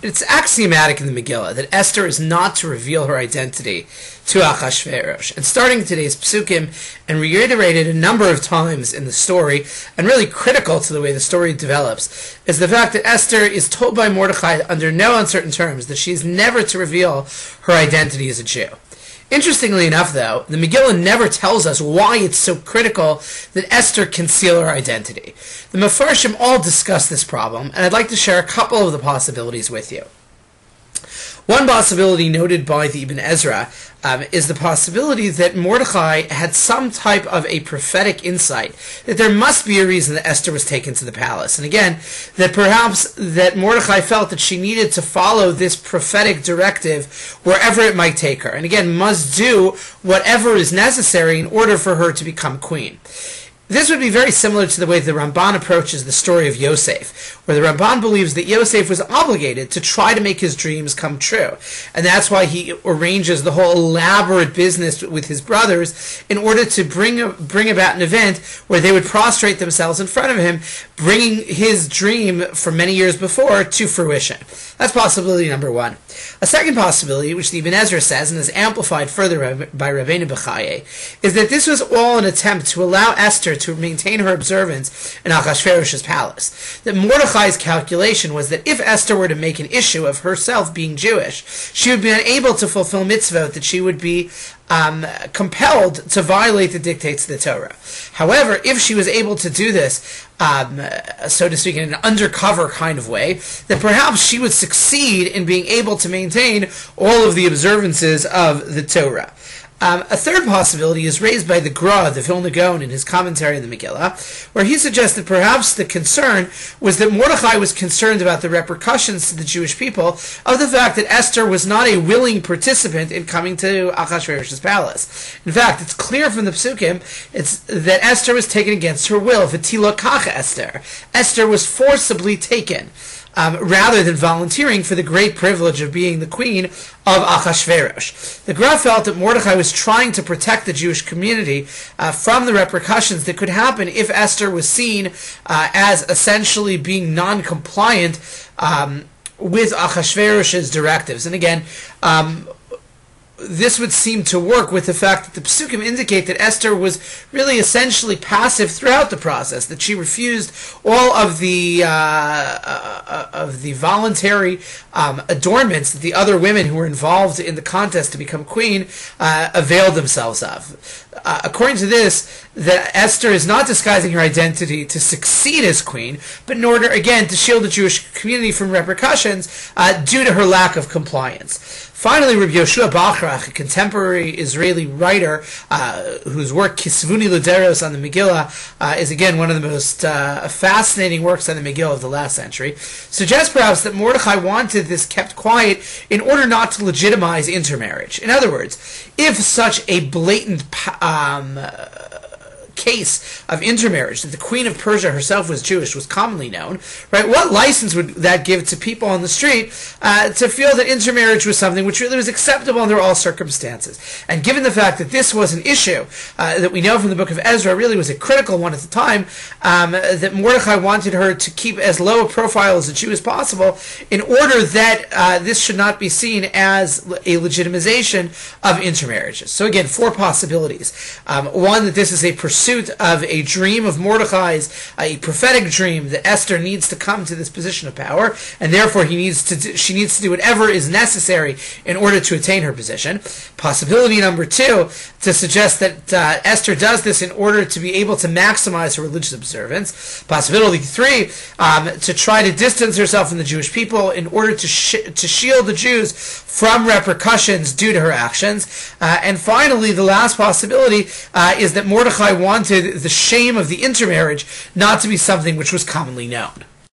It's axiomatic in the Megillah that Esther is not to reveal her identity to Achashverosh. And starting today's psukim, and reiterated a number of times in the story, and really critical to the way the story develops, is the fact that Esther is told by Mordechai under no uncertain terms that she is never to reveal her identity as a Jew. Interestingly enough, though, the Megillah never tells us why it's so critical that Esther conceal her identity. The Mefarshim all discuss this problem, and I'd like to share a couple of the possibilities with you. One possibility noted by the Ibn Ezra is the possibility that Mordechai had some type of a prophetic insight, that there must be a reason that Esther was taken to the palace. And again, that perhaps that Mordechai felt that she needed to follow this prophetic directive wherever it might take her. And again, must do whatever is necessary in order for her to become queen. This would be very similar to the way the Ramban approaches the story of Yosef, where the Ramban believes that Yosef was obligated to try to make his dreams come true. And that's why he arranges the whole elaborate business with his brothers in order to bring about an event where they would prostrate themselves in front of him, bringing his dream from many years before to fruition. That's possibility number one. A second possibility, which the Ibn Ezra says, and is amplified further by Rabbeinu Bechaye, is that this was all an attempt to allow Esther to maintain her observance in Achashverosh's palace. That Mordechai's calculation was that if Esther were to make an issue of herself being Jewish, she would be unable to fulfill mitzvot, that she would be compelled to violate the dictates of the Torah. However, if she was able to do this, so to speak, in an undercover kind of way, that perhaps she would succeed in being able to maintain all of the observances of the Torah. A third possibility is raised by the Gra, the Vilna Gaon, in his commentary on the Megillah, where he suggests that perhaps the concern was that Mordechai was concerned about the repercussions to the Jewish people of the fact that Esther was not a willing participant in coming to Achashverosh's palace. In fact, it's clear from the psukim that Esther was taken against her will. V'tilo kach Esther. Esther was forcibly taken, rather than volunteering for the great privilege of being the queen of Achashverosh. The Gra felt that Mordechai was trying to protect the Jewish community from the repercussions that could happen if Esther was seen as essentially being non-compliant with Achashverosh's directives. And again, this would seem to work with the fact that the Psukim indicate that Esther was really essentially passive throughout the process, that she refused all of the voluntary adornments that the other women who were involved in the contest to become queen availed themselves of. According to this, that Esther is not disguising her identity to succeed as queen, but in order, again, to shield the Jewish community from repercussions due to her lack of compliance. Finally, Rabbi Yoshua Bachrach, a contemporary Israeli writer whose work Kisvuni Luderos on the Megillah is again one of the most fascinating works on the Megillah of the last century, suggests perhaps that Mordechai wanted this kept quiet in order not to legitimize intermarriage. In other words, if such a blatant case of intermarriage, that the Queen of Persia herself was Jewish, was commonly known, right? What license would that give to people on the street to feel that intermarriage was something which really was acceptable under all circumstances? And given the fact that this was an issue that we know from the book of Ezra really was a critical one at the time, that Mordechai wanted her to keep as low a profile as a Jew as possible in order that this should not be seen as a legitimization of intermarriages. So again, four possibilities. One, that this is a pursuit of a dream of Mordechai's, a prophetic dream that Esther needs to come to this position of power, and therefore she needs to do whatever is necessary in order to attain her position. Possibility number two, to suggest that Esther does this in order to be able to maximize her religious observance. Possibility three, to try to distance herself from the Jewish people in order to shield the Jews from repercussions due to her actions. And finally, the last possibility is that Mordechai wanted the shame of the intermarriage not to be something which was commonly known.